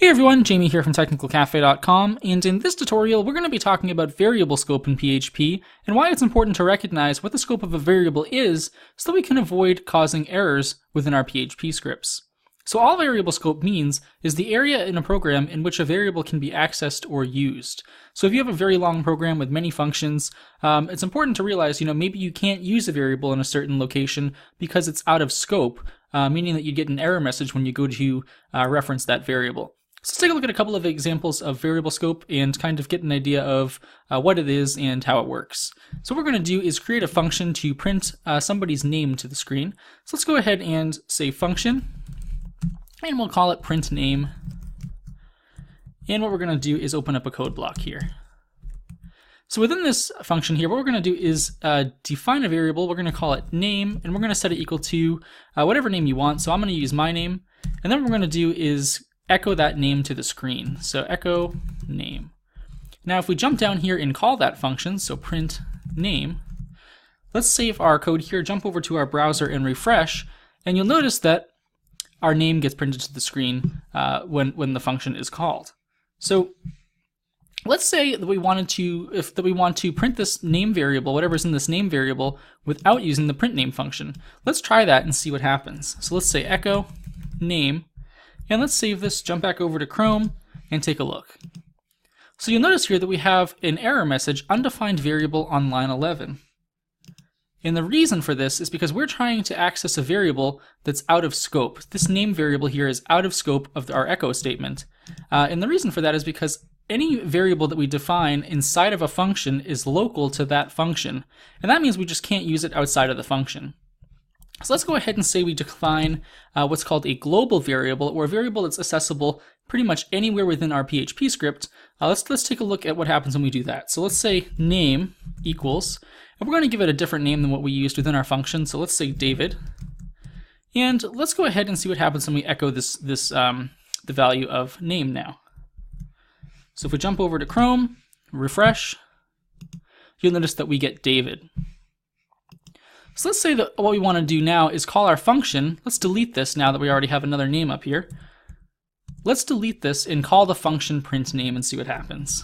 Hey everyone, Jamie here from TechnicalCafe.com, and in this tutorial we're going to be talking about variable scope in PHP and why it's important to recognize what the scope of a variable is so that we can avoid causing errors within our PHP scripts. So all variable scope means is the area in a program in which a variable can be accessed or used. So if you have a very long program with many functions, it's important to realize, maybe you can't use a variable in a certain location because it's out of scope, meaning that you get an error message when you go to reference that variable. So let's take a look at a couple of examples of variable scope and kind of get an idea of what it is and how it works. So what we're going to do is create a function to print somebody's name to the screen. So let's go ahead and say function, and we'll call it print name. And what we're going to do is open up a code block here. So within this function here, what we're going to do is define a variable. We're going to call it name, and we're going to set it equal to whatever name you want. So I'm going to use my name, and then what we're going to do is echo that name to the screen. So echo name. Now if we jump down here and call that function, so print name, let's save our code here, jump over to our browser and refresh, and you'll notice that our name gets printed to the screen when the function is called. So let's say that we want to print this name variable, whatever's in this name variable, without using the print name function. Let's try that and see what happens. So let's say echo name, and let's save this, jump back over to Chrome, and take a look. So you'll notice here that we have an error message, undefined variable on line 11. And the reason for this is because we're trying to access a variable that's out of scope. This name variable here is out of scope of our echo statement. And the reason for that is because any variable that we define inside of a function is local to that function. And that means we just can't use it outside of the function. So let's go ahead and say we define what's called a global variable, or a variable that's accessible pretty much anywhere within our PHP script. Let's take a look at what happens when we do that. So let's say name equals, and we're going to give it a different name than what we used within our function. So let's say David, and let's go ahead and see what happens when we echo the value of name now. So if we jump over to Chrome, refresh, you'll notice that we get David. So let's say that what we want to do now is call our function. Let's delete this now that we already have another name up here. Let's delete this and call the function print name and see what happens.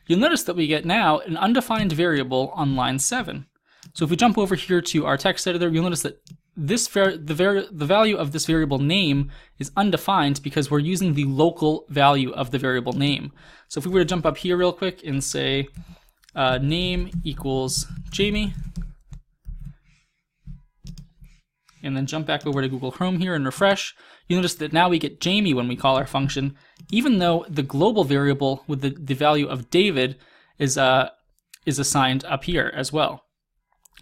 You'll notice that we get now an undefined variable on line 7. So if we jump over here to our text editor, you'll notice that the value of this variable name is undefined because we're using the local value of the variable name. So if we were to jump up here real quick and say name equals Jamie, and then jump back over to Google Chrome here and refresh, you notice that now we get Jamie when we call our function, even though the global variable with the value of David is assigned up here as well.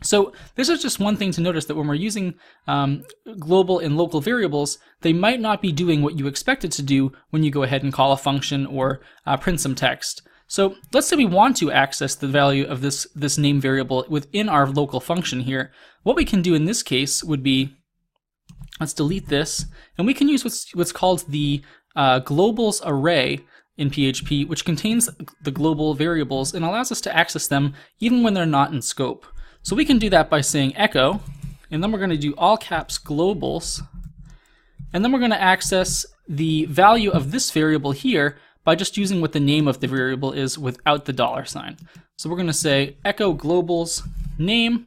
So this is just one thing to notice, that when we're using global and local variables, they might not be doing what you expect it to do when you go ahead and call a function or print some text. So let's say we want to access the value of this name variable within our local function here. What we can do in this case would be, let's delete this, and we can use what's called the globals array in PHP, which contains the global variables and allows us to access them even when they're not in scope. So we can do that by saying echo, and then we're going to do all caps globals, and then we're going to access the value of this variable here by just using what the name of the variable is without the $sign. So we're going to say echo globals name,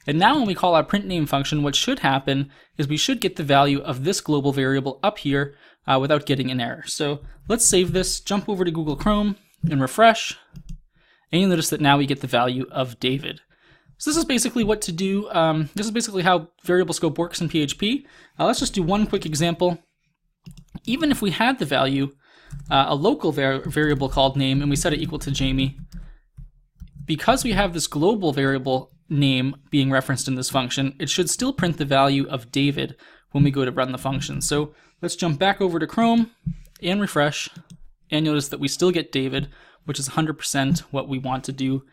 and now when we call our print name function, what should happen is we should get the value of this global variable up here without getting an error. So let's save this, jump over to Google Chrome and refresh, and you'll notice that now we get the value of David. So this is basically what to do. This is basically how variable scope works in PHP. Let's just do one quick example. Even if we had the value, a local variable called name, and we set it equal to Jamie, because we have this global variable name being referenced in this function, it should still print the value of David when we go to run the function. So let's jump back over to Chrome and refresh, and notice that we still get David, which is 100% what we want to do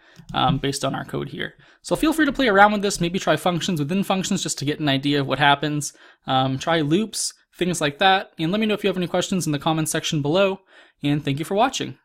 based on our code here. So feel free to play around with this, maybe try functions within functions just to get an idea of what happens. Try loops, things like that, and let me know if you have any questions in the comments section below, and thank you for watching.